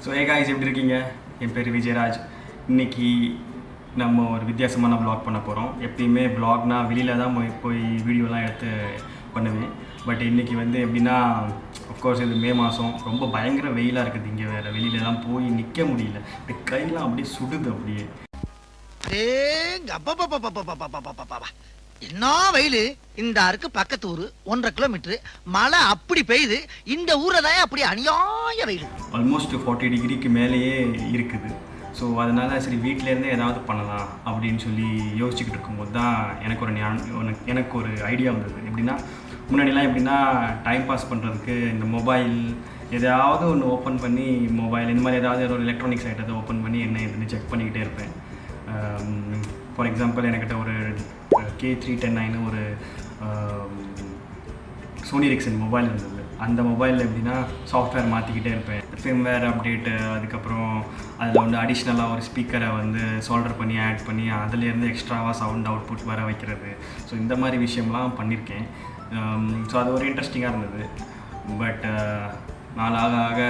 So guys எப்படி இருக்கீங்க? என் பேர் விஜயராஜ். இன்றைக்கி நம்ம ஒரு வித்தியாசமான vlog பண்ண போகிறோம். எப்பயுமே vlogனா வெளியில் தான் போய் வீடியோலாம் எடுத்து பண்ணுவேன். பட் இன்றைக்கி வந்து எப்படின்னா, அஃப்கோர்ஸ் இது மே மாதம், ரொம்ப பயங்கர வெயிலாக இருக்குது. இங்கே வேறு வெளியிலலாம் போய் நிற்க முடியல. இப்படி கையெல்லாம் அப்படியே சுடுது. அப்படியே என்ன வெயிலு! இந்த அருக்கு பக்கத்து ஊரு 1.5 கிலோமீட்டர் மழை அப்படி பெய்யுது. இந்த ஊரை தான் அப்படி அநியாய வெயில். ஆல்மோஸ்ட் 40 டிகிரிக்கு மேலேயே இருக்குது. ஸோ அதனால் சரி வீட்டிலேருந்தே ஏதாவது பண்ணலாம் அப்படின்னு சொல்லி யோசிச்சுக்கிட்டு இருக்கும்போது தான் எனக்கு ஒரு ஐடியா வந்தது. எப்படின்னா, முன்னாடிலாம் எப்படின்னா டைம் பாஸ் பண்ணுறதுக்கு இந்த மொபைல் எதாவது ஒன்று ஓப்பன் பண்ணி மொபைல் இந்த மாதிரி ஏதாவது ஒரு எலக்ட்ரானிக்ஸ் ஐட்டத்தை ஓப்பன் பண்ணி என்ன இதுன்னு செக் பண்ணிக்கிட்டே இருப்பேன். ஃபார் எக்ஸாம்பிள் என்கிட்ட ஒரு K310 ஒரு சோனி எரிக்சன் மொபைல் இருந்தது. அந்த மொபைலில் எப்படின்னா சாஃப்ட்வேர் மாற்றிக்கிட்டே இருப்பேன். ஃபிர்ம்வேர் அப்டேட்டு, அதுக்கப்புறம் அதில் வந்து அடிஷ்னலாக ஒரு ஸ்பீக்கரை வந்து சோல்டர் பண்ணி ஆட் பண்ணி அதுலேருந்து எக்ஸ்ட்ராவாக சவுண்ட் அவுட்புட் வர வைக்கிறது. ஸோ இந்த மாதிரி விஷயம்லாம் பண்ணியிருக்கேன். ஸோ அது ஒரு இன்ட்ரெஸ்டிங்காக இருந்தது. பட் நாள் ஆக ஆக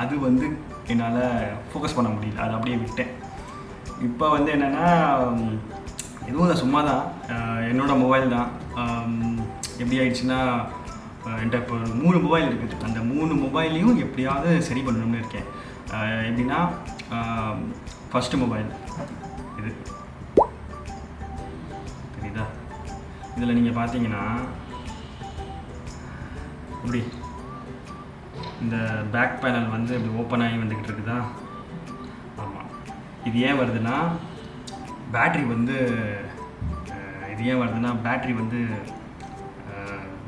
அது வந்து என்னால் ஃபோக்கஸ் பண்ண முடியல. அதை அப்படியே விட்டேன். இப்போ வந்து என்னென்னா, எதுவும் இல்லை, சும்மா தான் என்னோடய மொபைல் தான். எப்படி ஆயிடுச்சுன்னா, என்கிட்ட இப்போ 3 மொபைல் இருக்குது. அந்த 3 மொபைலையும் எப்படியாவது சரி பண்ணணும்னு இருக்கேன். எப்படின்னா, ஃபஸ்ட்டு மொபைல் இது தெரியுதா? இதில் நீங்கள் பார்த்தீங்கன்னா இப்படி இந்த பேக் பேனல் வந்து இப்படி ஓப்பன் ஆகி வந்துக்கிட்டு இருக்குதா? ஆமாம். இது ஏன் வருதுன்னா, பேட்ரி வந்து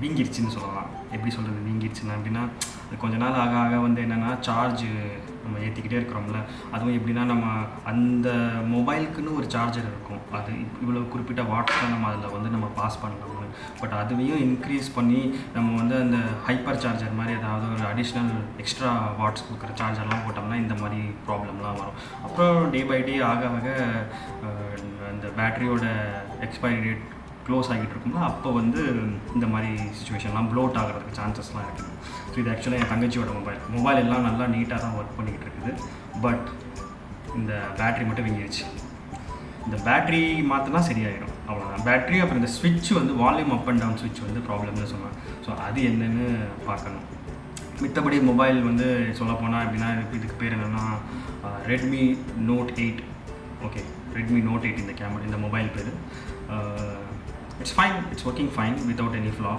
வீங்கிருச்சுன்னு சொல்லலாம். எப்படி சொல்கிறது வீங்கிருச்சுன்னா, எப்படின்னா அது கொஞ்ச நாள் ஆக ஆக வந்து என்னென்னா, சார்ஜு நம்ம ஏற்றிக்கிட்டே இருக்கிறோம்ல, அதுவும் எப்படின்னா நம்ம அந்த மொபைலுக்குன்னு ஒரு சார்ஜர் இருக்கும். அது இவ்வளோ குறிப்பிட்ட வாட்ஸ் தான் நம்ம அதில் வந்து நம்ம பாஸ் பண்ணலாம்னு. பட் அதுவையும் இன்க்ரீஸ் பண்ணி நம்ம வந்து அந்த ஹைப்பர் சார்ஜர் மாதிரி ஏதாவது ஒரு அடிஷ்னல் எக்ஸ்ட்ரா வாட்ஸ் கொடுக்குற சார்ஜர்லாம் போட்டோம்னா இந்த மாதிரி ப்ராப்ளம்லாம் வரும். அப்புறம் டே பை டே ஆக ஆக அந்த பேட்டரியோட எக்ஸ்பைரி டேட் க்ளோஸ் ஆகிட்டு இருக்கும்ல, அப்போ வந்து இந்த மாதிரி சுச்சுவேஷன்லாம் ப்ளோட் ஆகிறதுக்கு சான்சஸ்லாம் இருக்குது. ஸோ இது ஆக்சுவலாக என் தங்கச்சியோட மொபைல் எல்லாம் நல்லா நீட்டாக தான் ஒர்க் பண்ணிக்கிட்டு இருக்குது. பட் இந்த பேட்ரி மட்டும் வீங்கிடுச்சு. இந்த பேட்ரி மாற்றினா சரியாயிடும், அவ்வளோதான். பேட்ரி அப்புறம் இந்த ஸ்விட்ச் வந்து வால்யூம் அப் அண்ட் டவுன் ஸ்விட்ச் வந்து ப்ராப்ளம்னு சொன்னாங்க. ஸோ அது என்னென்னு பார்க்கணும். மித்தபடி மொபைல் வந்து சொல்லப்போனால் எப்படின்னா, இதுக்கு பேர் என்னென்னா Redmi Note 8. Okay, Redmi Note 8 இந்த மொபைல் பேர். It's fine, it's working fine without any flaw.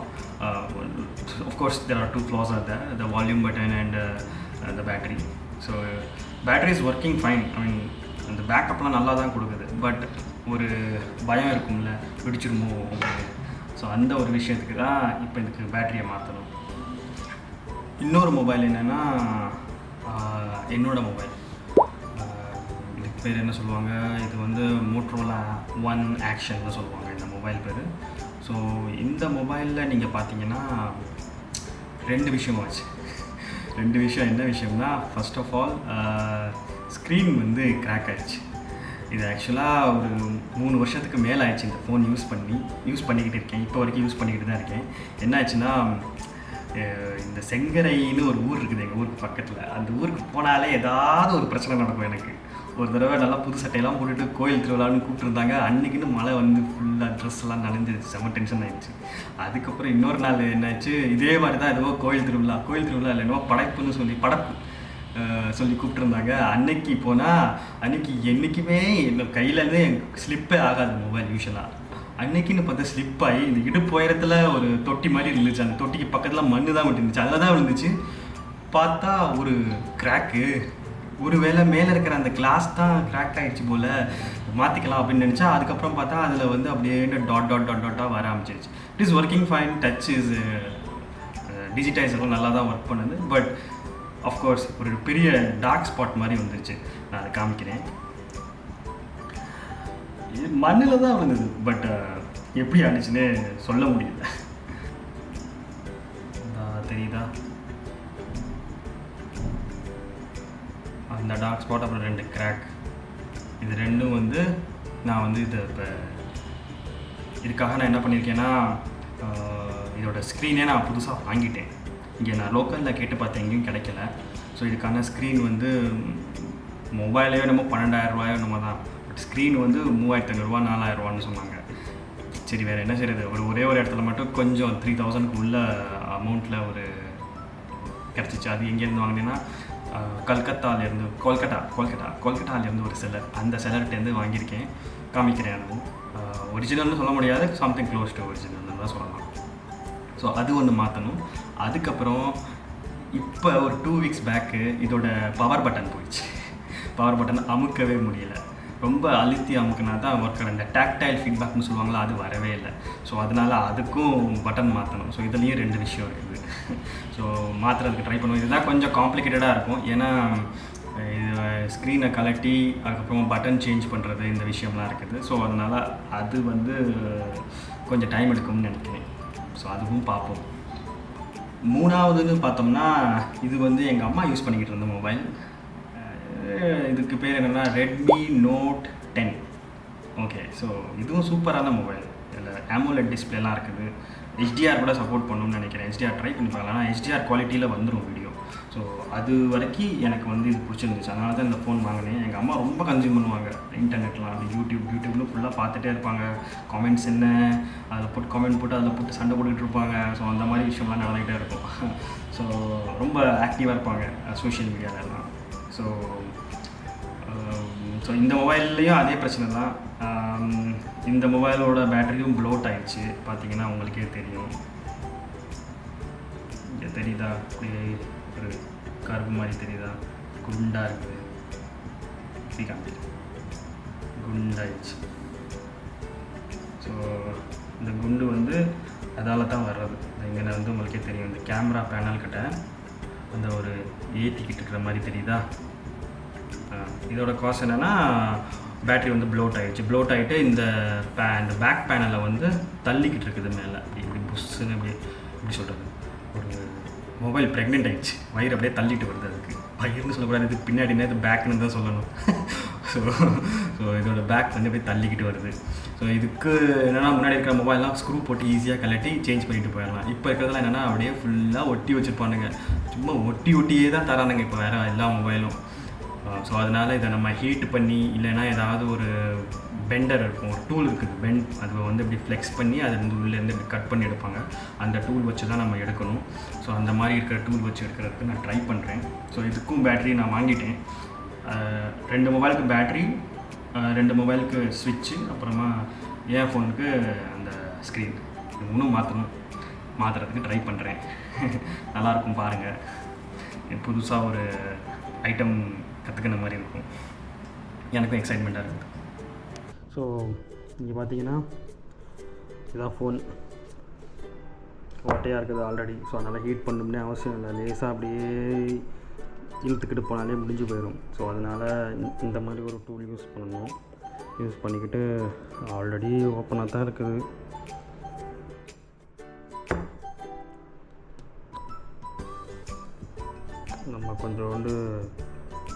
Of course there are 2 flaws are there, the volume button and the battery. So battery is working fine. I mean அந்த பேக்கப்லாம் நல்லா தான் கொடுக்குது. But ஒரு பயம் இருக்கும்ல, பிடிச்சிருமோ அப்படின்னு. ஸோ அந்த ஒரு விஷயத்துக்கு தான் இப்போ இதுக்கு பேட்டரியை மாற்றணும். இன்னொரு மொபைல் என்னென்னா, என்னோடய மொபைல். இதுக்கு பேர் என்ன சொல்லுவாங்க, இது வந்து மோட்டோரோலா ஒன் ஆக்ஷன்னு சொல்லுவாங்க இந்த மொபைல் பேர். ஸோ இந்த மொபைலில் நீங்கள் பார்த்தீங்கன்னா 2 விஷயம் ஆச்சு. 2 விஷயம். என்ன விஷயம்னா, ஃபர்ஸ்ட் ஆஃப் ஆல் ஸ்க்ரீன் வந்து கிராக் ஆகிடுச்சு. இது ஆக்சுவலாக ஒரு 3 வருஷத்துக்கு மேலே ஆயிடுச்சு இந்த ஃபோன் யூஸ் பண்ணிக்கிட்டு இருக்கேன். இப்போ வரைக்கும் யூஸ் பண்ணிக்கிட்டு தான் இருக்கேன். என்ன ஆச்சுன்னா, இந்த செங்கரைன்னு ஒரு ஊர் இருக்குது எங்கள் ஊருக்கு பக்கத்தில். அந்த ஊருக்கு போனாலே ஏதாவது ஒரு பிரச்சனை நடக்கும் எனக்கு. ஒரு தடவை நல்லா புது சட்டையெல்லாம் போட்டுட்டு கோயில் திருவிழான்னு கூப்பிட்டுருந்தாங்க. அன்றைக்கின்னு மழை வந்து ஃபுல்லாக ட்ரெஸ் எல்லாம் நனைஞ்சிருச்சு. செம்ம டென்ஷன் ஆகிடுச்சு. அதுக்கப்புறம் இன்னொரு நாள் என்னாச்சு, இதே மாதிரி தான் ஏதோ கோயில் திருவிழா இல்லை என்னவோ படைப்புன்னு சொல்லி கூப்பிட்டுருந்தாங்க. அன்னைக்கு போனால் அன்றைக்கி என்றைக்குமே இந்த கையிலேருந்து ஸ்லிப்பே ஆகாது மொபைல் யூஸ்வலாக. அன்னைக்குன்னு பார்த்தா ஸ்லிப் ஆகி இந்த இடுப்பு உயரத்தில் ஒரு தொட்டி மாதிரி இருந்துச்சு. அந்த தொட்டிக்கு பக்கத்தில் மண்ணு தான் விட்டுருந்துச்சு. அதில் தான் விழுந்துச்சு. பார்த்தா ஒரு கிராக்கு. ஒரு வேளை மேலே இருக்கிற அந்த கிளாஸ் தான் கிராக் ஆகிடுச்சு போல், மாற்றிக்கலாம் அப்படின்னு நினச்சா, அதுக்கப்புறம் பார்த்தா அதில் வந்து அப்படியே டாட்டாக வர ஆரம்பிச்சிருச்சு. It is working fine. Touch is டிஜிட்டைசரும் நல்லா தான் ஒர்க் பண்ணுது. பட் ஆஃப்கோர்ஸ் ஒரு பெரிய டார்க் ஸ்பாட் மாதிரி வந்துருச்சு. நான் அதை காமிக்கிறேன். இது மண்ணில் தான் வந்தது. பட் எப்படி ஆனிச்சுன்னு சொல்ல முடியல. தெரியுதா அந்த டார்க் ஸ்பாட், அப்புறம் 2 கிராக். இது 2ம் வந்து நான் வந்து இதை இப்போ இதுக்காக நான் என்ன பண்ணியிருக்கேன்னா, இதோட ஸ்க்ரீனே நான் புதுசாக வாங்கிட்டேன். இங்கே நான் லோக்கலில் கேட்டு பார்த்தேன், எங்கேயும் கிடைக்கல. ஸோ இதுக்கான ஸ்க்ரீன் வந்து மொபைலே நம்ம 12,000 ரூபாயோ நம்ம தான், பட் ஸ்க்ரீன் வந்து 3,500 4,000 சொன்னாங்க. சரி வேறு என்ன செய்கிறது, ஒரே ஒரு இடத்துல மட்டும் கொஞ்சம் 3,000 உள்ள அமௌண்ட்டில் ஒரு கிடச்சிச்சு. அது எங்கேருந்து வாங்கினேன்னா கொல்கட்டாலேருந்து ஒரு செல்லர், அந்த செல்லர்கிட்டேருந்து வாங்கியிருக்கேன். காமிக்கிறேன். அதுவும் ஒரிஜினல்னு சொல்ல முடியாது, சம்திங் க்ளோஸ் டு ஒரிஜினல்னு தான் சொல்லலாம். ஸோ அது ஒன்று மாற்றணும். அதுக்கப்புறம் இப்போ ஒரு 2 வீக்ஸ் பேக்கு இதோட பவர் பட்டன் போயிடுச்சு. பவர் பட்டன் அமுக்கவே முடியல. ரொம்ப அழுத்தி அமுக்குனா தான் ஒர்க் ஆகும். இந்த டாக்டைல் ஃபீட்பேக்னு சொல்லுவாங்களா, அது வரவே இல்லை. ஸோ அதனால் அதுக்கும் பட்டன் மாற்றணும். ஸோ இதுலேயும் 2 விஷயம் இருக்குது. ஸோ மாற்றுறதுக்கு ட்ரை பண்ணுவோம். இதுதான் கொஞ்சம் காம்ப்ளிகேட்டடாக இருக்கும். ஏன்னா இது ஸ்க்ரீனை கலட்டி அதுக்கப்புறம் பட்டன் சேஞ்ச் பண்ணுறது, இந்த விஷயம்லாம் இருக்குது. ஸோ அதனால் அது வந்து கொஞ்சம் டைம் எடுக்கும்னு நினைக்கிறேன். ஸோ அதுவும் பார்ப்போம். 3வதுன்னு பார்த்தோம்னா, இது வந்து எங்கள் அம்மா யூஸ் பண்ணிக்கிட்டு இருந்த மொபைல். இதுக்கு பேர் என்னென்னா ரெட்மி நோட் 10. ஓகே, ஸோ இதுவும் சூப்பரான மொபைல். இதில் AMOLED டிஸ்பிளேலாம் இருக்குது. HDR கூட சப்போர்ட் பண்ணணும்னு நினைக்கிறேன். HDR ட்ரை பண்ணி பார்க்கலாம். ஆனால் HDR குவாலிட்டியில் வந்துடும் வீடியோ. ஸோ அது வரைக்கும் எனக்கு வந்து இது பிடிச்சிருந்துச்சு. அதனால தான் இந்த ஃபோன் வாங்கினேன். எங்கள் அம்மா ரொம்ப கன்சியூம் பண்ணுவாங்க இன்டர்நெட்லாம். அப்படி யூடியூப்னு ஃபுல்லாக பார்த்துட்டே இருப்பாங்க. காமெண்ட்ஸ் என்ன, அதில் போட்டு காமெண்ட் போட்டு அதில் போட்டு சண்டை போட்டுக்கிட்டு இருப்பாங்க. ஸோ அந்த மாதிரி விஷயம்லாம் நடந்துகிட்டே இருக்கும். ஸோ ரொம்ப ஆக்டிவாக இருப்பாங்க சோஷியல் மீடியாவிலலாம். ஸோ இந்த மொபைல்லையும் அதே பிரச்சனை தான். இந்த மொபைலோட பேட்டரியும் ப்ளோட் ஆயிடுச்சு. பார்த்தீங்கன்னா உங்களுக்கே தெரியும். இங்கே தெரியுதா, அப்படியே ஒரு கருப்பு மாதிரி தெரியுதா, குண்டாக இருக்குது. குண்டாயிடுச்சு. ஸோ இந்த குண்டு வந்து அதால் தான் வர்றது. இங்கே வந்து உங்களுக்கே தெரியும், இந்த கேமரா பேனல் கிட்ட அந்த ஒரு ஏற்றிக்கிட்டு இருக்கிற மாதிரி தெரியுதா. இதோட காசு என்னென்னா, பேட்ரி வந்து ப்ளோட் ஆகிட்டு இந்த பேக் பேனலை வந்து தள்ளிக்கிட்டு இருக்குது மேலே. இப்படி புஷ்ஷுன்னு எப்படி சொல்கிறது, ஒரு மொபைல் ப்ரெக்னென்ட் ஆகிடுச்சு. வயிறு அப்படியே தள்ளிட்டு வருது. அதுக்கு வயிறுன்னு சொல்லக்கூடாது, இது பின்னாடினா இது பேக்குன்னு தான் சொல்லணும். ஸோ இதோட பேக் வந்து அப்படியே தள்ளிக்கிட்டு வருது. ஸோ இதுக்கு என்னென்னா, முன்னாடி இருக்கிற மொபைல்லாம் ஸ்க்ரூ போட்டு ஈஸியாக கலட்டி சேஞ்ச் பண்ணிட்டு போயிடலாம். இப்போ இருக்கிறதுலாம் என்னென்னா, அப்படியே ஃபுல்லாக ஒட்டி வச்சுருப்பானுங்க. சும்மா ஒட்டியே தான் தரானுங்க இப்போ வேறு எல்லா மொபைலும். ஸோ அதனால் இதை நம்ம ஹீட் பண்ணி, இல்லைன்னா ஏதாவது ஒரு பெண்டர் இருக்கும், ஒரு டூல் இருக்குது அது வந்து இப்படி ஃப்ளெக்ஸ் பண்ணி அது உள்ளேருந்து இப்படி கட் பண்ணி எடுப்பாங்க. அந்த டூல் வச்சு தான் நம்ம எடுக்கணும். ஸோ அந்த மாதிரி இருக்கிற டூல் வச்சு எடுக்கிறதுக்கு நான் ட்ரை பண்ணுறேன். ஸோ இதுக்கும் பேட்ரி நான் வாங்கிட்டேன். 2 மொபைலுக்கு பேட்ரி, 2 மொபைலுக்கு ஸ்விட்ச்சு, அப்புறமா என் ஃபோனுக்கு அந்த ஸ்க்ரீன், இது 3 மாற்றுறதுக்கு ட்ரை பண்ணுறேன். நல்லாயிருக்கும் பாருங்கள். புதுசாக ஒரு ஐட்டம் கற்றுக்கின மாதிரி இருக்கும். எனக்கும் எக்ஸைட்மெண்ட்டாக இருக்குது. ஸோ இங்கே பார்த்தீங்கன்னா இதான் ஃபோன் ஓட்டையாக இருக்குது ஆல்ரெடி. ஸோ அதனால் ஹீட் பண்ணணும்னே அவசியம் இல்லை. லேசாக அப்படியே இழுத்துக்கிட்டு போனாலே முடிஞ்சு போயிடும். ஸோ அதனால் இந்த மாதிரி ஒரு டூல் யூஸ் பண்ணணும். யூஸ் பண்ணிக்கிட்டு ஆல்ரெடி ஓப்பனாக தான் இருக்குது. நம்ம கொஞ்சோண்டு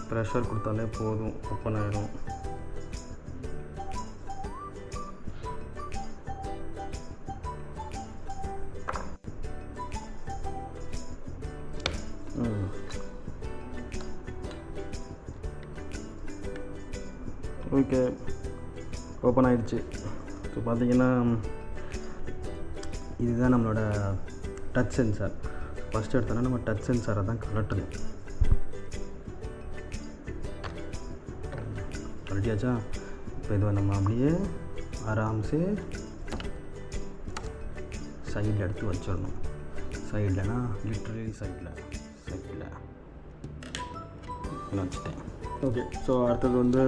ப்ரெஷர் கொடுத்தாலே போதும், ஓப்பன் ஆகிடும். ஓகே, ஓப்பன் ஆகிடுச்சு. ஸோ பார்த்தீங்கன்னா இதுதான் நம்மளோட டச் சென்சார். ஃபஸ்ட்டு எடுத்தோன்னா நம்ம டச் சென்சாரை தான் கலட்டணும். கழட்டியாச்சா? இப்போ இதை நம்ம அப்படியே ஆராம்சே சைடில் எடுத்து வச்சிடணும். சைட்லனா லிட்ரலி சைடில் வச்சுட்டேன். ஓகே, ஸோ அடுத்தது வந்து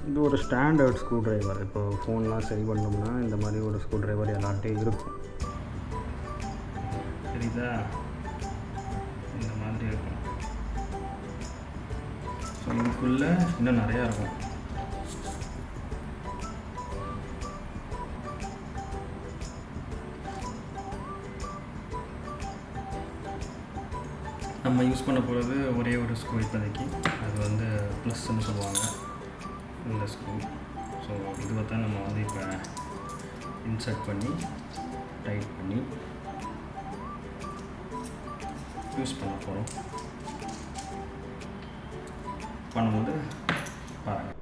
இது ஒரு ஸ்டாண்டர்ட் ஸ்க்ரூ ட்ரைவர். இப்போ ஃபோன்லாம் சரி பண்ணோம்னா இந்த மாதிரி ஒரு ஸ்க்ரூ ட்ரைவர் எல்லார்ட்டையும் இருக்கும். சரிதா, இந்த மாதிரி இருக்கும். ஸோ இதுக்குள்ளே இன்னும் நிறையா இருக்கும். நம்ம யூஸ் பண்ண போகிறது ஒரே ஒரு ஸ்க்ரூ இப்போதைக்கு. அது வந்து ப்ளஸ்ன்னு சொல்லுவாங்க இந்த ஸ்க்ரூ. ஸோ இதுவை தான் நம்ம வந்து இப்போ இன்சர்ட் பண்ணி டைட் பண்ணி யூஸ் பண்ண போகிறோம். பண்ணும்போது பாருங்கள்.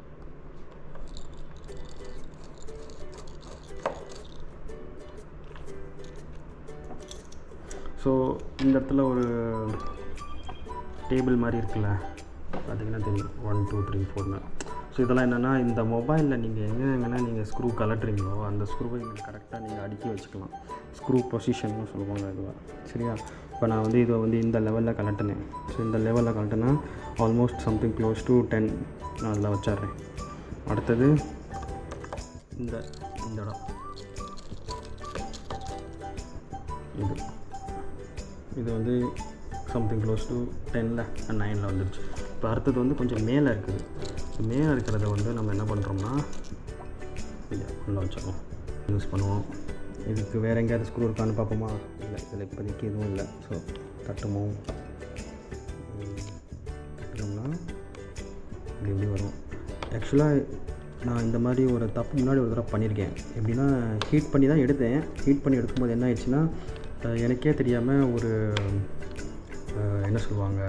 ஸோ இந்த இடத்துல ஒரு டேபிள் மாதிரி இருக்குல்ல, பார்த்திங்கன்னா தெரியும் 1 2 3 4. ஸோ இதெல்லாம் என்னென்னா, இந்த மொபைலில் நீங்கள் எங்கெங்கன்னா நீங்கள் ஸ்க்ரூ கலட்டுறீங்களோ அந்த ஸ்க்ரூவை நீங்கள் கரெக்டாக நீங்கள் அடுக்கி வச்சுக்கலாம். ஸ்க்ரூ பொசிஷன்னு சொல்லுவாங்க இதுவாக. சரியா? இப்போ நான் வந்து இதை வந்து இந்த லெவலில் கலட்டினேன். ஸோ இந்த லெவலில் கலட்டினா ஆல்மோஸ்ட் சம்திங் க்ளோஸ் டு 10 நான் அதில் வச்சிட்றேன். அடுத்தது இந்த இடம் இது வந்து சம்திங் க்ளோஸ் டு 10ல் 9ல் வந்துடுச்சு. இப்போ அடுத்தது வந்து கொஞ்சம் மேலே இருக்குது. மேலே இருக்கிறத வந்து நம்ம என்ன பண்ணுறோம்னா உள்ளே வச்சிடலாம், யூஸ் பண்ணுவோம். இதுக்கு வேறு எங்கேயாவது ஸ்க்ரூ இருக்கான்னு பார்ப்போமா? இல்லை, இதில் இப்போதைக்கு எதுவும் இல்லை. ஸோ தட்டுமோ, தட்டுனோம்னா இப்படி வரும். ஆக்சுவலாக நான் இந்த மாதிரி ஒரு தப்பு முன்னாடி ஒரு தடவை பண்ணியிருக்கேன். எப்படின்னா, ஹீட் பண்ணி தான் எடுத்தேன். ஹீட் பண்ணி எடுக்கும்போது என்ன ஆயிடுச்சுன்னா, எனக்கே தெரியாமல் ஒரு என்ன சொல்லுவாங்க,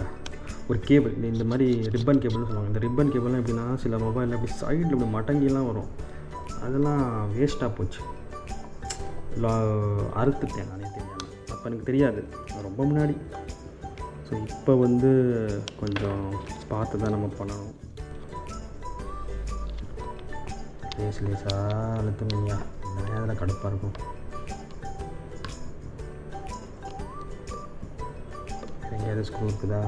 ஒரு கேபிள், இந்த மாதிரி ரிப்பன் கேபிள்னு சொல்லுவாங்க. இந்த ரிப்பன் கேபிள்லாம் எப்படின்னா, சில மொபைலில் அப்படி சைடில் இப்படி மடங்கிலாம் வரும். அதெல்லாம் வேஸ்ட்டாக போச்சு. அறுத்துட்டேன் நானே தெரியாமல். அப்போ எனக்கு தெரியாது, ரொம்ப முன்னாடி. ஸோ இப்போ வந்து கொஞ்சம் பார்த்து தான் நம்ம பண்ணணும். லேசாக அழுத்தணுங்க, நிறையா அதில் கடுப்பாக இருக்கும். எங்கேயாவது ஸ்க்ரூ இருக்குதா?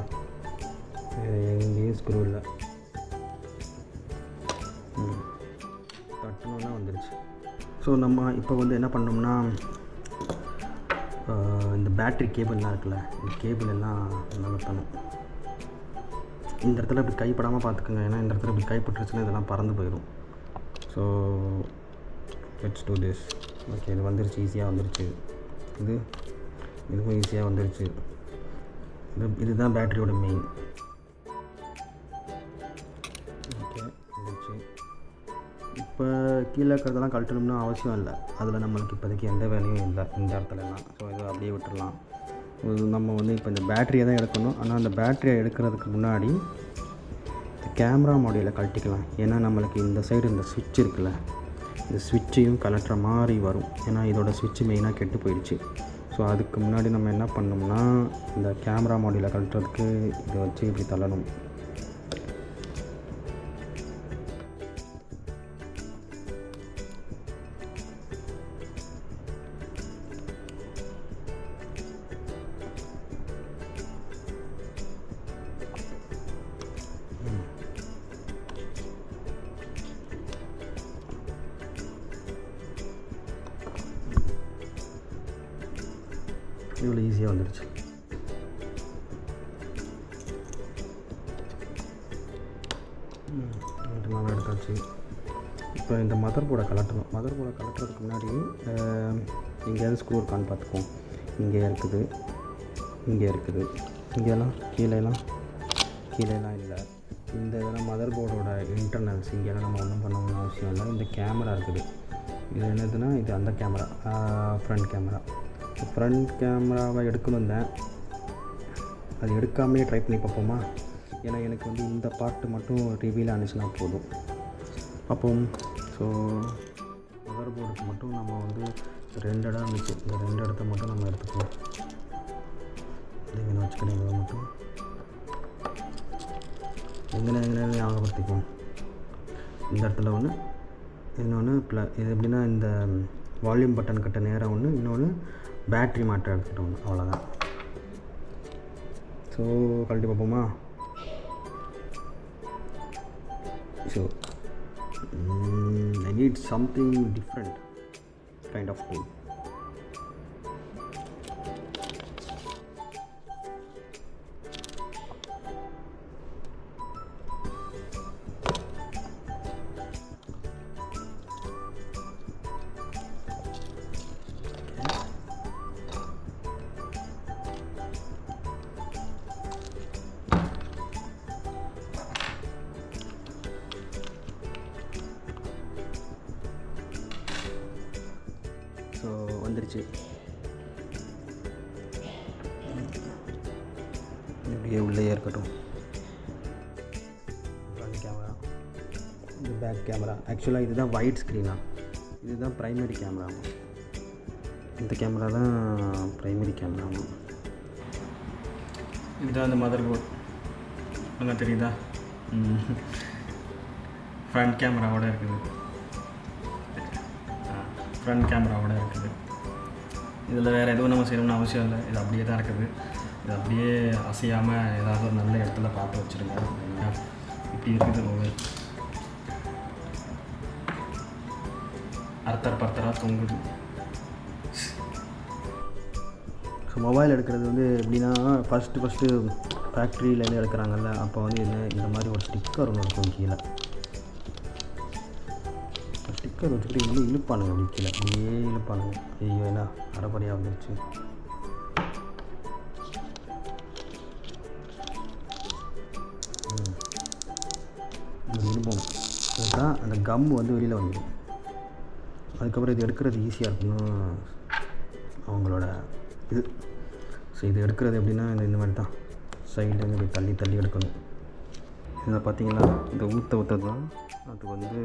எங்கேயும் ஸ்க்ரூ இல்லை. தட்டணுன்னா வந்துடுச்சு. ஸோ நம்ம இப்போ வந்து என்ன பண்ணோம்னா, இந்த பேட்ரி கேபிள்லாம் இருக்குல்ல, இந்த கேபிள் எல்லாம் நகர்த்தணும். இந்த இடத்துல இப்படி கைப்படாமல் பார்த்துக்கோங்க, ஏன்னா இந்த இடத்துல இப்படி கைப்பட்டுருச்சுன்னா இதெல்லாம் பறந்து போயிடும். So let's do this. Okay, இது வந்துருச்சு, ஈஸியாக வந்துருச்சு. இதுவும் ஈஸியாக வந்துருச்சு. இதுதான் பேட்டரியோட மெயின். ஓகே, வந்துருச்சு. இப்போ கீழே இருக்கிறதெல்லாம் கழட்டணும்னு அவசியம் இல்லை. அதில் நம்மளுக்கு இப்போதைக்கு எந்த வேலையும் இல்லை இந்த இடத்துலலாம். ஸோ இதை அப்படியே விட்டுடலாம். நம்ம வந்து இப்போ இந்த பேட்டரியை தான் எடுக்கணும். ஆனால் அந்த பேட்டரியை எடுக்கிறதுக்கு முன்னாடி கேமரா மாடியூலை கழட்டிக்கலாம். ஏன்னா நம்மளுக்கு இந்த சைடு இந்த ஸ்விட்ச் இருக்குல்ல, இந்த ஸ்விட்சையும் கலட்டுற மாதிரி வரும். ஏன்னா இதோட ஸ்விட்ச் மெயினாக கெட்டு போயிடுச்சு. ஸோ அதுக்கு முன்னாடி நம்ம என்ன பண்ணோம்னா, இந்த கேமரா மாடியூலை கழட்டுறதுக்கு இதை வச்சு இப்படி தள்ளணும். இவ்வளோ ஈஸியாக வந்துடுச்சு. நல்லா எடுத்தாச்சு. இப்போ இந்த மதர் போர்டை கலட்டணும். மதர் போர்டை கலட்டுறதுக்கு முன்னாடி எங்கேயாவது ஸ்க்ரூ இருக்கான்னு பார்த்துக்குவோம். இங்கே இருக்குது, இங்கே இருக்குது, இங்கெல்லாம் கீழேலாம் இல்லை. இந்த இதெல்லாம் மதர் போர்டோட இன்டர்னல்ஸ். இங்கெல்லாம் நம்ம ஒன்றும் பண்ணணும்னு அவசியம் இல்லை. இந்த கேமரா இருக்குது. இது என்னதுன்னா, இது அந்த கேமரா, ஃப்ரண்ட் கேமரா. ஃப்ரண்ட் கேமராவை எடுக்கணும் தான், அது எடுக்காமே ட்ரை பண்ணி பார்ப்போமா? ஏன்னா எனக்கு வந்து இந்த பார்ட்டு மட்டும் ரிவீல் ஆனிச்சுன்னா போதும். அப்போது ஸோ மதர் போர்டுக்கு மட்டும் நம்ம வந்து 2 இடம் இருந்துச்சு. இந்த 2 இடத்த மட்டும் நம்ம எடுத்துக்கலாம். எங்கே வச்சுக்கிறேன், இதை மட்டும் எங்கே ஞாபகப்படுத்திக்குவோம். இந்த இடத்துல ஒன்று, இன்னொன்று இது எப்படின்னா, இந்த வால்யூம் பட்டன் கிட்ட நேராக ஒன்று, இன்னொன்று பேட்ரி மாற்ற எடுத்துக்கிட்டோம். அவ்வளோதான். ஸோ கழட்டி பார்ப்போமா? So I need something different kind of tool. So வந்துருச்சு. அப்படியே உள்ளே இருக்கட்டும். ஃப்ரண்ட் கேமரா, இது பேக் கேமரா. ஆக்சுவலாக இதுதான் ஒயிட் ஸ்க்ரீனா, இதுதான் ப்ரைமரி கேமரா. இந்த கேமரா தான் ப்ரைமரி கேமரா. இதுதான் அந்த மதர் போர்ட், நல்லா தெரியுதா? ஃப்ரண்ட் கேமராவோட இருக்குது, ஃப்ரண்ட் கேமராவோட இருக்குது. இதில் வேறு எதுவும் நம்ம செய்யணும்னு அவசியம் இல்லை, இது அப்படியே தான் இருக்குது. இது அப்படியே அசையாமல் ஏதாவது ஒரு நல்ல இடத்துல பார்த்து வச்சுருங்க. இப்படி இருக்குது மொபைல், பர்த்தராக தொங்குது. ஸோ மொபைல் எடுக்கிறது வந்து எப்படின்னா, ஃபஸ்ட்டு ஃபேக்ட்ரியிலேருந்து எடுக்கிறாங்கல்ல, அப்போ வந்து இந்த மாதிரி ஒரு ஸ்டிக்கர் ஒன்று இருக்கும் கீழே. ஸ்டிக்கர் வச்சுக்கிட்டு இப்படி இழுப்பானுங்க, அப்படி கீழே அப்படியே இழுப்பானுங்க. ஐயோ என்ன அரைப்படையாக வந்துருச்சு. இழுப்போம், அதுதான் அந்த கம் வந்து வெளியில் வந்துடும். அதுக்கப்புறம் இது எடுக்கிறது ஈஸியாக இருக்குன்னு அவங்களோட இது. ஸோ இது எடுக்கிறது எப்படின்னா இந்த மாதிரி தான் சைட்லேருந்து போய் தள்ளி எடுக்கணும். இதில் பார்த்தீங்கன்னா இந்த ஊற்ற தான் அது வந்து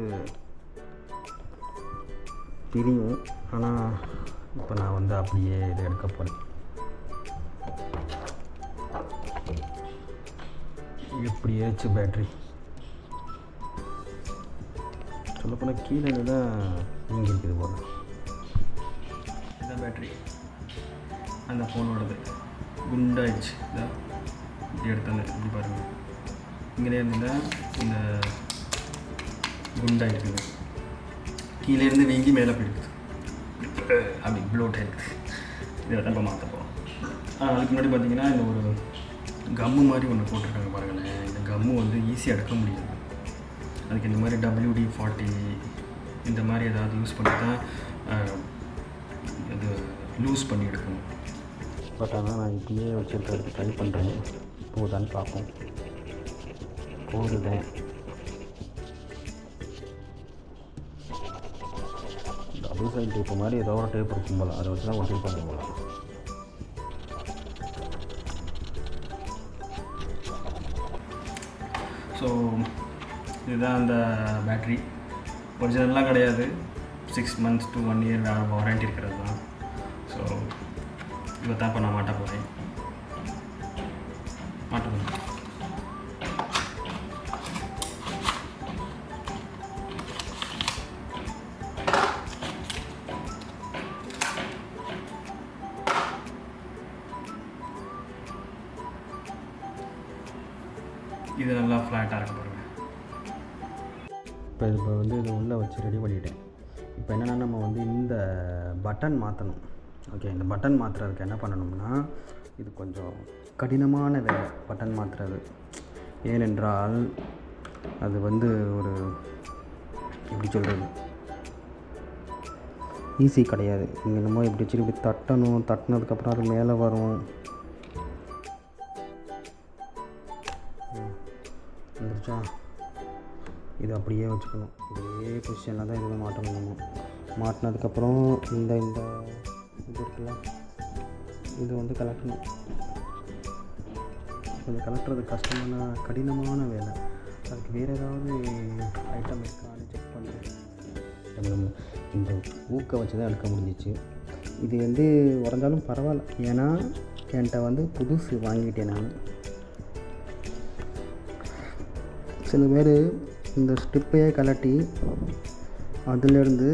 பிரியும். ஆனால் இப்போ நான் வந்து அப்படியே இதை எடுக்க போகிறேன். எப்படியாச்சு பேட்ரி சொல்லப்போனால் கீழே தான் நீங்கி இருக்குது போல. இதுதான் பேட்ரி, அந்த ஃபோனோடது குண்டாயிடுச்சு. இதான் இப்படி எடுத்தாங்க, இப்படி பாருங்கள், இங்கே இருந்தால் இந்த குண்டாயிடுக்குது, கீழேருந்து வீங்கி மேலே போயிடுக்குது, அப்படி ப்ளோட் ஆகிடுக்குது. இதை தான் இப்போ மாற்ற போகிறோம். அதுக்கு முன்னாடி பார்த்தீங்கன்னா இந்த ஒரு கம்மு மாதிரி ஒன்று போட்டிருக்காங்க பாருங்களேன். இந்த கம்மு வந்து ஈஸியாக எடுக்க முடியாது. அதுக்கு இந்த மாதிரி WD-40 இந்த மாதிரி ஏதாவது யூஸ் பண்ணி தான் இது லூஸ் பண்ணி எடுக்கணும். பட் ஆனால் நான் இப்படியே வச்சுருக்கிறதுக்கு ட்ரை பண்ணுறேன், போதான்னு பார்ப்போம். போகுதுதான். டபுள் சைட் டேப்பு மாதிரி ஏதோ ஒரு டேப் இருக்கும் போல், அதை வச்சு தான் ஒட்டிருப்பாங்க போல. ஸோ இதுதான் அந்த பேட்ரி. ஒரிஜினல்லாம் கிடையாது, 6 months to 1 year வாரண்டி இருக்கிறது தான். ஸோ இதை தான் இப்போ நான் மாட்ட போகிறேன். மாட்டணும். இது நல்லா ஃப்ளாட்டாக இருக்க பாருங்க. இப்போ வந்து இதை உள்ளே வச்சு ரெடி பண்ணிட்டேன். இப்போ என்னென்னா நம்ம வந்து இந்த பட்டன் மாற்றணும். ஓகே, இந்த பட்டன் மாற்றுறதுக்கு என்ன பண்ணணும்னா, இது கொஞ்சம் கடினமான வேலை பட்டன் மாற்றுறது. ஏனென்றால் அது வந்து ஒரு எப்படி சொல்கிறது, ஈஸி கிடையாது. இங்கே என்னமோ எப்படி வச்சு இப்படி தட்டணும், தட்டினதுக்கப்புறம் அது மேலே வரும். வந்துருச்சா? இது அப்படியே வச்சுக்கணும். இதே பொசிஷனில் தான் இதுவும் மாட்டணும். நம்ம மாட்டினதுக்கப்புறம் இந்த இது இருக்குல்ல, இது வந்து கலக்கணும். அது கலட்டுறது கடினமான வேலை. அதுக்கு வேறு ஏதாவது ஐட்டம் இருக்கான்னு செக் பண்ணுறேன். இந்த ஊக்க வச்சு தான் எடுக்க முடிஞ்சிச்சு. இது வந்து உடஞ்சாலும் பரவாயில்ல, ஏன்னா என்கிட்ட வந்து புதுசு வாங்கிட்டேன் நான். சில பேர் இந்த ஸ்டிப்பையே கலட்டி அதிலேருந்து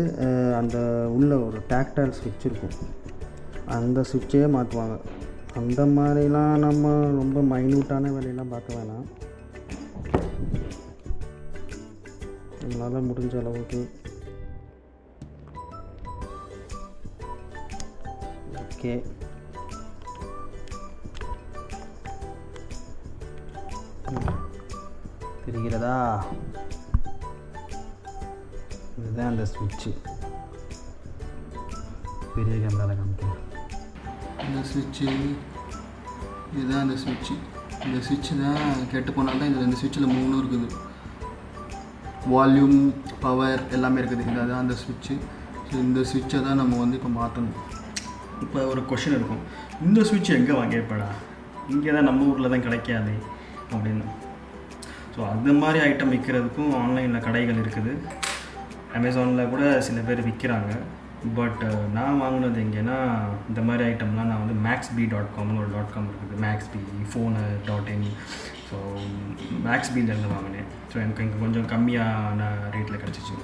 அந்த உள்ள ஒரு டாக்டைல் ஸ்விட்ச் இருக்கும், அந்த சுவிட்சையே மாற்றுவாங்க. அந்த மாதிரிலாம் நம்ம ரொம்ப மைன்யூட்டான வேலையெல்லாம் பார்க்க வேணாம். நம்மளால் முடிஞ்ச அளவுக்கு ஓகே. தெரிகிறதா? இதுதான் அந்த ஸ்விட்சு. பெரிய கேமராவில் காமிக்கிறேன். இந்த ஸ்விட்சு இதுதான் அந்த ஸ்விட்சு. இந்த ஸ்விட்சு தான் கெட்டு போனால் தான் இதில் இந்த ஸ்விட்சில் 3 இருக்குது. வால்யூம், பவர் எல்லாமே இருக்குது. இதுதான் அந்த ஸ்விட்சு. ஸோ இந்த ஸ்விட்சை தான் நம்ம வந்து இப்போ மாற்றணும். இப்போ ஒரு கொஷின் இருக்கும், இந்த ஸ்விட்ச் எங்கே வாங்கியிருப்படா இங்கே தான் நம்ம ஊரில் தான் கிடைக்காது அப்படின்னு. ஸோ அந்த மாதிரி ஐட்டம் விற்கிறதுக்கும் ஆன்லைனில் கடைகள் இருக்குது. அமேசானில் கூட சில பேர் விற்கிறாங்க. பட் நான் வாங்கினது எங்கேன்னா இந்த மாதிரி ஐட்டம்லாம் நான் வந்து maxbee.comனு ஒரு .com இருக்குது. maxbee phone.in. ஸோ maxbee-லேருந்து வாங்கினேன். ஸோ எனக்கு இங்கே கொஞ்சம் கம்மியான ரேட்டில் கிடச்சிச்சு.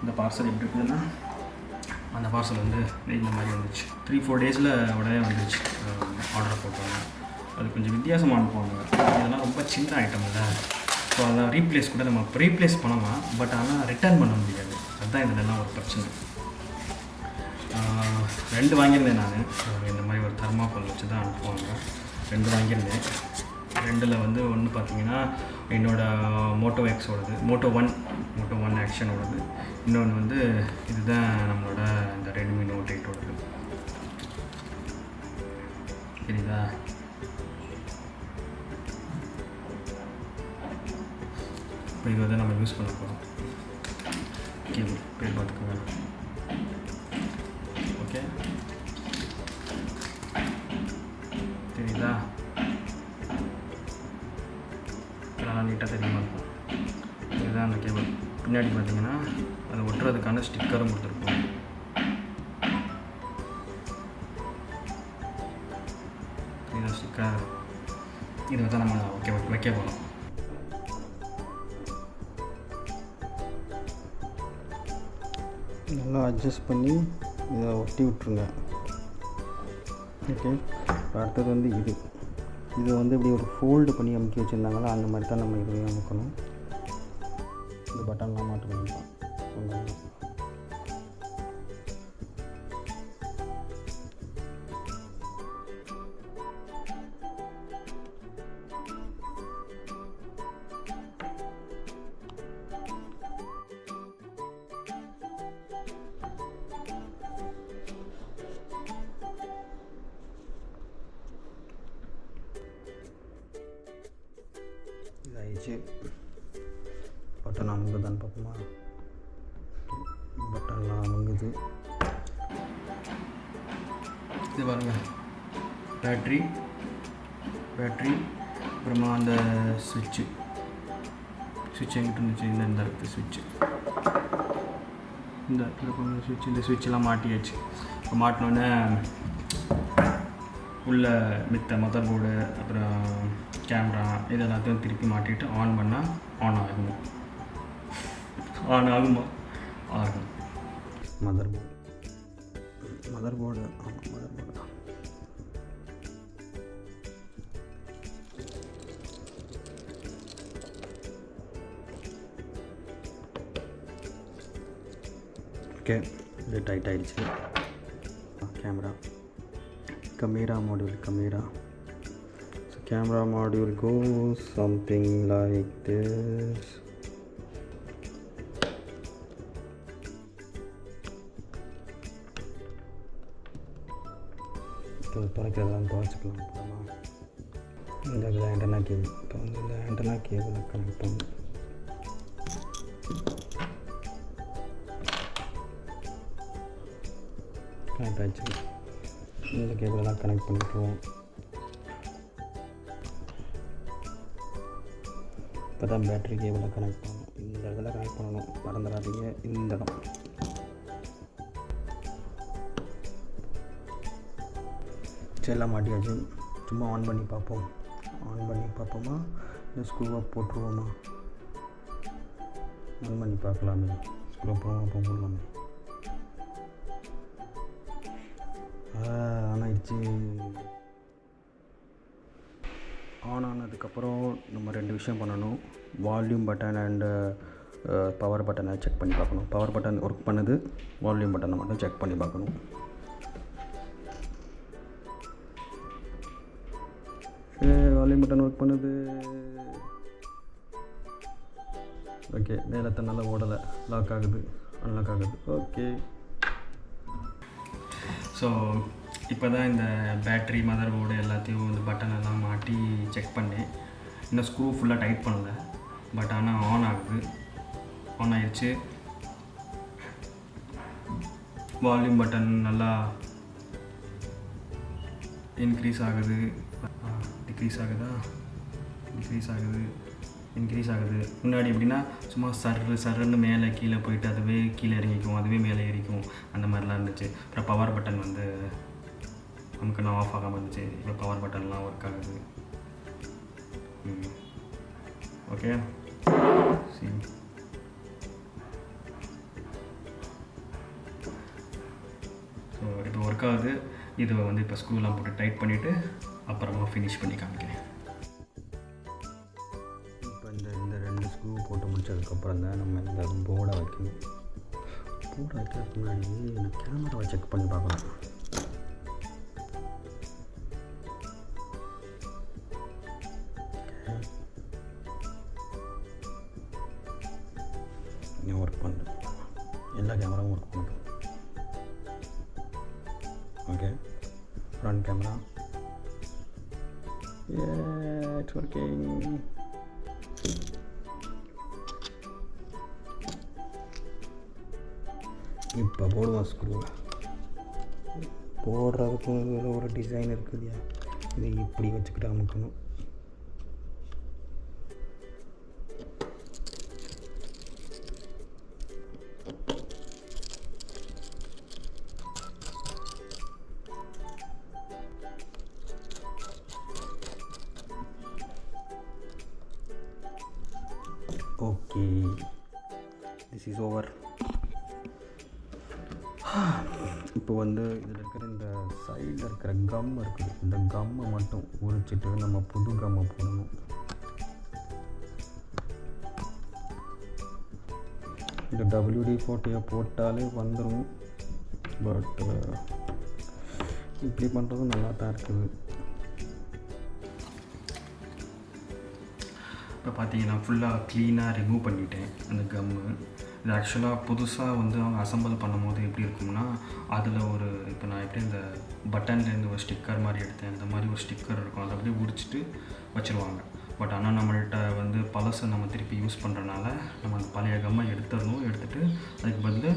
இந்த பார்சல் எப்படி இருக்குதுன்னா அந்த பார்சல் வந்து இந்த மாதிரி வந்துச்சு. 3-4 டேஸில் உடனே வந்துச்சு. ஆர்டர் போட்டாங்க. அது கொஞ்சம் வித்தியாசமாக அனுப்புவாங்க. இதெல்லாம் ரொம்ப சின்ன ஐட்டம் இல்லை. ஸோ அதெல்லாம் ரீப்ளேஸ் கூட நம்ம ரீப்ளேஸ் பண்ணலாம். பட் ஆனால் ரிட்டர்ன் பண்ண முடியாது. அதுதான் இதெல்லாம் ஒரு பிரச்சனை. 2 வாங்கியிருந்தேன் நான். இந்த மாதிரி ஒரு தெர்மாக்கோல் வச்சு தான் அனுப்புவாங்க. 2 வாங்கியிருந்தேன். 2ல் வந்து ஒன்று பார்த்தீங்கன்னா என்னோடய மோட்டோ எக்ஸோடது, மோட்டோ ஒன் ஆக்ஷனோடது. இன்னொன்று வந்து இதுதான் நம்மளோட இந்த ரெட்மி நோட் 8ஓடது. சரிதா? இப்போ இது வந்து நம்ம யூஸ் பண்ண போகிறோம். கேபிள் பேர் பார்த்துக்கோங்க. ஓகே, தெரியுதா? நல்லா நீட்டாக தெரியுமா இருக்கும். இதுதான் அந்த கேபிள். பின்னாடி பார்த்தீங்கன்னா அதை ஒட்டுறதுக்கான ஸ்டிக்கரும் கொடுத்துருப்போம். இதுதான் ஸ்டிக்கர். இதை தான் நம்ம வைக்க போகிறோம். நல்லா அட்ஜஸ்ட் பண்ணி இதை ஒட்டி விட்ருங்க. ஓகே, அடுத்தது வந்து இது வந்து இப்படி ஒரு ஃபோல்டு பண்ணி அமுக்கி வச்சுருந்தாங்களா, அந்த மாதிரி தான் நம்ம இதையும் அமுக்கணும். இந்த பட்டன்லாம் மாட்டணும். இதாகிடுச்சு. பட்டன் அமுங்குதான்னு பார்ப்போமா? பட்டன்லாம் அமுங்குது. இது பாருங்கள், பேட்ரி, அப்புறமா அந்த சுவிட்சு எங்கிட்ட இருந்துச்சு. இந்த இருக்குது சுவிட்சு. இந்த சுவிட்செல்லாம் மாட்டியாச்சு. இப்போ மாட்டினோடனே உள்ள மித்த மதர் போர்டு அப்புறம் கேமரா இது எல்லாத்தையும் திருப்பி மாட்டிட்டு ஆன் பண்ணால் ஆன் ஆகுமா? ஆகும். மதர் போர்டு ஆமாம், மதர் போர்டு தான். ஓகே, இது டைட் ஆகிடுச்சு. camera module. So camera module goes something like this. துடைக்கிறதெல்லாம் துடைச்சிக்கலாம். இந்த ஆண்டனா கேபிள், இப்போ வந்து இந்த ஆண்டனா கேபிளை கனெக்ட் பண்ணணும். கனெக்ட் ஆகிடுச்சு. இந்த கேபிளெல்லாம் கனெக்ட் பண்ணிக்குவோம். இப்போ தான் பேட்ரி கேபிளை கனெக்ட் பண்ணணும். இந்த இடத்துல கனெக்ட் பண்ணணும், மறந்துடாதீங்க. இந்த இடம் எல்லாம் மாட்டியாச்சு. சும்மா ஆன் பண்ணி பார்ப்போமா, இந்த ஸ்க்ரூவை போட்டுருவோமா? ஆன் பண்ணி பார்க்கலாமே. ஸ்க்ரூ போடலாமே. ஆனாயிடுச்சு. ஆன் ஆனதுக்கப்புறம் நம்ம 2 விஷயம் பண்ணணும். வால்யூம் பட்டன் அண்டு பவர் பட்டனை செக் பண்ணி பார்க்கணும். பவர் பட்டன் ஒர்க் பண்ணுது, வால்யூம் பட்டனை மட்டும் செக் பண்ணி பார்க்கணும். வால்யூம் பட்டன் ஒர்க் பண்ணுது. ஓகே, மேலே தன்னால் ஓடலை, லாக் ஆகுது, அன்லாக் ஆகுது. ஓகே, ஸோ இப்போ தான் இந்த பேட்ரி மதர் போர்டு எல்லாத்தையும் இந்த பட்டன் எல்லாம் மாட்டி செக் பண்ணேன். இன்னும் ஸ்க்ரூ ஃபுல்லாக டைட் பண்ணலை. பட் ஆனால் ஆன் ஆகுது, ஆன் ஆயிடுச்சு. வால்யூம் பட்டன் நல்லா இன்க்ரீஸ் ஆகுது, டிக்ரீஸ் ஆகுது, இன்க்ரீஸ் ஆகுது. முன்னாடி எப்படின்னா சும்மா சர்ன்னு மேலே கீழே போயிட்டு அதுவே கீழே இறங்கிக்கும், அதுவே மேலே ஏறிக்கும், அந்த மாதிரிலாம் இருந்துச்சு. அப்புறம் பவர் பட்டன் வந்து நமக்கு நான் ஆஃப் ஆகாமல் இருந்துச்சு. இப்போ பவர் பட்டன்லாம் ஒர்க் ஆகுது. ஓகே, சரி. ஸோ இப்போ ஒர்க் ஆகுது. இதை வந்து இப்போ ஸ்க்ரூலாம் போட்டு டைட் பண்ணிவிட்டு அப்புறமா ஃபினிஷ் பண்ணி காமிக்கிறேன். இப்போ இந்த 2 ஸ்க்ரூ போட்டு முடிச்சதுக்கப்புறம் தான் நம்ம இந்த போர்டை வைக்கணும். போர்டை வைக்கிறதுக்கு முன்னாடி நான் கேமராவை செக் பண்ணி பார்க்கலாம். ஒர்க் பண்ணுது, எல்லா கேமராவும் ஒர்க் பண்ணுது. Okay, front camera, it's working. இப்போ போடுவோம் ஸ்க்ரூ. போடுறதுக்கு ஒரு டிசைன் இருக்குதுயா, இதை இப்படி வச்சுக்கிட்டு அமுக்கணும். Okay, this is over. இப்போ வந்து இதில் இருக்கிற இந்த சைடில் இருக்கிற கம் இருக்குது, இந்த கம்மை மட்டும் உரிச்சிட்டு நம்ம புது கம்மை போடணும். இந்த WD-40 போட்டாலே வந்துடும். பட் இப்படி பண்ணுறதும் நல்லா தான் இருக்குது. இப்போ பார்த்தீங்கன்னா ஃபுல்லாக க்ளீனாக ரிமூவ் பண்ணிட்டேன் அந்த கம்மு. இது ஆக்சுவலாக புதுசாக வந்து அவங்க அசம்பிள் பண்ணும் போது எப்படி இருக்கும்னா, அதில் ஒரு இப்போ நான் எப்படி இந்த பட்டன்லேருந்து ஒரு ஸ்டிக்கர் மாதிரி எடுத்தேன், அந்த மாதிரி ஒரு ஸ்டிக்கர் இருக்கும், அதை அப்படியே உரிச்சிட்டு வச்சுருவாங்க. பட் ஆனால் நம்மள்கிட்ட வந்து பழசை நம்ம திருப்பி யூஸ் பண்ணுறனால நம்ம அந்த பழைய கம்மை எடுத்துகிட்டு அதுக்கு பதில்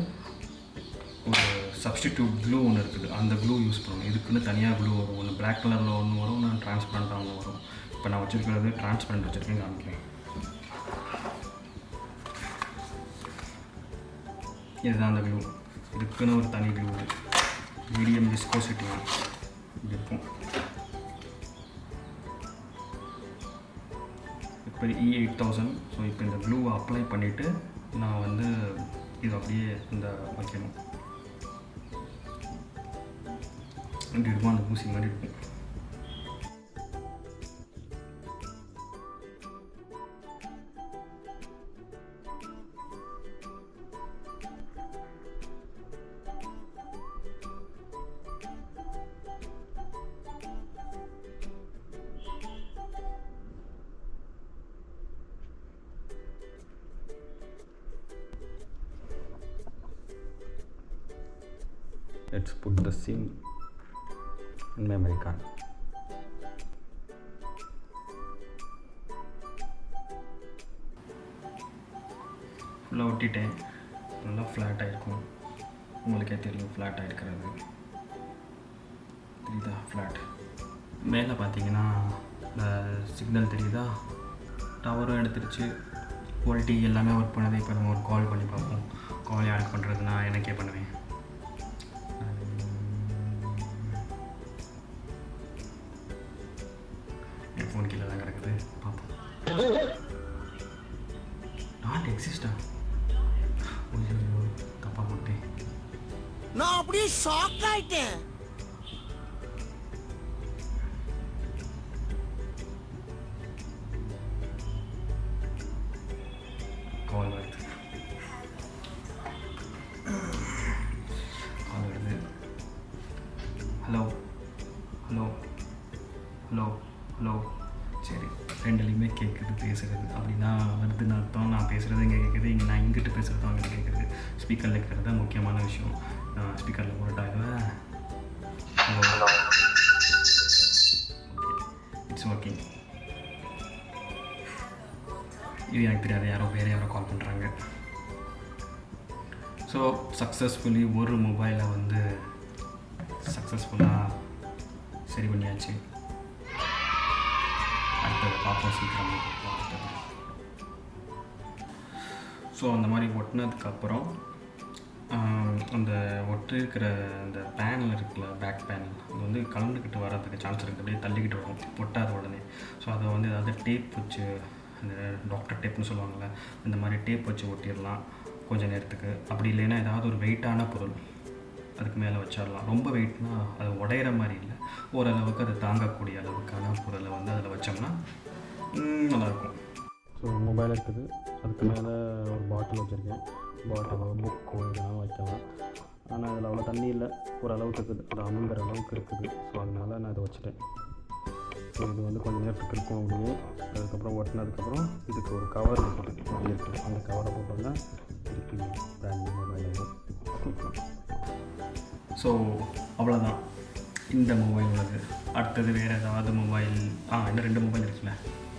ஒரு சப்ஸ்டிடியூட் க்ளூ ஒன்று இருக்குது, அந்த க்ளூ யூஸ் பண்ணணும். இதுக்குன்னு தனியாக க்ளூ வரும், ஒன்று பிளாக் கலரில் ஒன்று வரும், ஒன்று டிரான்ஸ்பரண்ட்டாக ஒன்று வரும். இப்போ நான் வச்சுருக்கிறது டிரான்ஸ்பரண்ட் வச்சுருக்கேன், காமிக்கிறேன். இதுதான் அந்த க்ளூ. இதுக்குன்னு ஒரு தனி க்ளூ, மீடியம் விஸ்கோசிட்டி இருக்கும். இப்போ E8000. ஸோ இப்போ இந்த க்ளூவை அப்ளை பண்ணிவிட்டு நான் வந்து இது அப்படியே இந்த வைக்கணும். இப்படி இருக்கும், அந்த ஊசி மாதிரி இருக்கும். Let's put the SIM in memory card. ஃபுல்லாக ஒட்டிட்டேன். நல்லா ஃப்ளாட் ஆகிருக்கும், உங்களுக்கே தெரியும் ஃப்ளாட் ஆகிருக்கிறது. தெரியுதா ஃப்ளாட்? மேலே பார்த்தீங்கன்னா இந்த சிக்னல் தெரியுதா, டவரும் எடுத்துருச்சு, குவாலிட்டி எல்லாமே ஒர்க் பண்ணுது. இப்போ நம்ம ஒரு கால் பண்ணி பார்ப்போம். கால் யாருக்கு பண்ணுறதுனா எனக்கே பண்ணுவேன். என் ஃபோன் கீழே தான் கிடக்குது, பார்ப்போம். நாட் எக்ஸிஸ்டா? ஐயோ, தப்பா போட்டேன். நான் அப்படியே ஷாக் ஆயிட்டேன். கால் வருது, கால் வருது. Hello hello hello hello. சரி, ரெண்டுலேயுமே கேட்குது பேசுகிறது. அப்படின்னா வருதுன்னு அர்த்தம். நான் பேசுகிறது இங்கே கேட்குது, இங்கே நான் இங்கிட்டு பேசுகிறது அங்கே கேட்குது. ஸ்பீக்கரில் இருக்கிறது தான் முக்கியமான விஷயம். ஸ்பீக்கரில் போட்டாங்க. Hello, it's working. இது எனக்கு தெரியாது, வேறு யாரோ கால் பண்ணுறாங்க. ஸோ சக்ஸஸ்ஃபுல்லி ஒரு மொபைலை வந்து சக்ஸஸ்ஃபுல்லாக சரி பண்ணியாச்சு. அடுத்தது பார்ப்போம் சீக்கிரம். ஸோ அந்த மாதிரி ஒட்டினதுக்கப்புறம் அந்த ஒட்டிருக்கிற அந்த பேனல் இருக்குல்ல, பேக் பேனல், அது வந்து கலந்துக்கிட்டு வர்றதுக்கு சான்ஸ் இருக்குது. அப்படியே தள்ளிக்கிட்டு வரும் ஒட்டாத உடனே. ஸோ அதை வந்து ஏதாவது டேப் வச்சு, அந்த டாக்டர் டேப்னு சொல்லுவாங்கள்ல, இந்த மாதிரி டேப் வச்சு ஒட்டிடலாம் கொஞ்சம் நேரத்துக்கு. அப்படி இல்லைன்னா ஏதாவது ஒரு வெயிட்டான பொருள் அதுக்கு மேலே வச்சிடலாம். ரொம்ப வெயிட்னா அது உடையிற மாதிரி இல்லை, ஓரளவுக்கு அது தாங்கக்கூடிய அளவுக்கான பொருளை வந்து அதில் வச்சோம்னா நல்லாயிருக்கும். ஸோ மொபைல் இருக்குது, அதுக்கு மேலே ஒரு பாட்டில் வச்சுருக்கேன். பாட்டிலோ புக்கோ இதெல்லாம் வைக்கலாம். ஆனால் அதில் அவ்வளோ தண்ணி இல்லை, ஓரளவுக்கு இருக்குது, அது அமுங்கிற அளவுக்கு இருக்குது. ஸோ அதனால் நான் இதை வச்சுட்டேன். ஸோ இது வந்து கொஞ்சம் நேரத்துக்கு இருக்கும் அப்படியே. அதுக்கப்புறம் ஒட்டினதுக்கப்புறம் இதுக்கு ஒரு கவர் இருக்குது, அந்த கவரை போட்டோம்னா திருப்பி பிராண்ட் மொபைல் ஆகும். ஸோ அவ்வளோதான் இந்த மொபைல் உள்ளது. அடுத்தது வேறு ஏதாவது மொபைல் இன்னும் 2 மொபைல் இருக்குல்ல,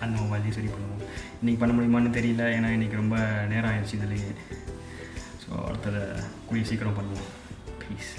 அந்த மொபைலையும் சரி பண்ணுவோம். இன்றைக்கி பண்ண முடியுமான்னு தெரியல, ஏன்னா இன்றைக்கி ரொம்ப நேரம் ஆயிடுச்சு இதுலேயே. ஸோ அடுத்ததை கூடிய சீக்கிரம் பண்ணுவோம். ப்ளீஸ்.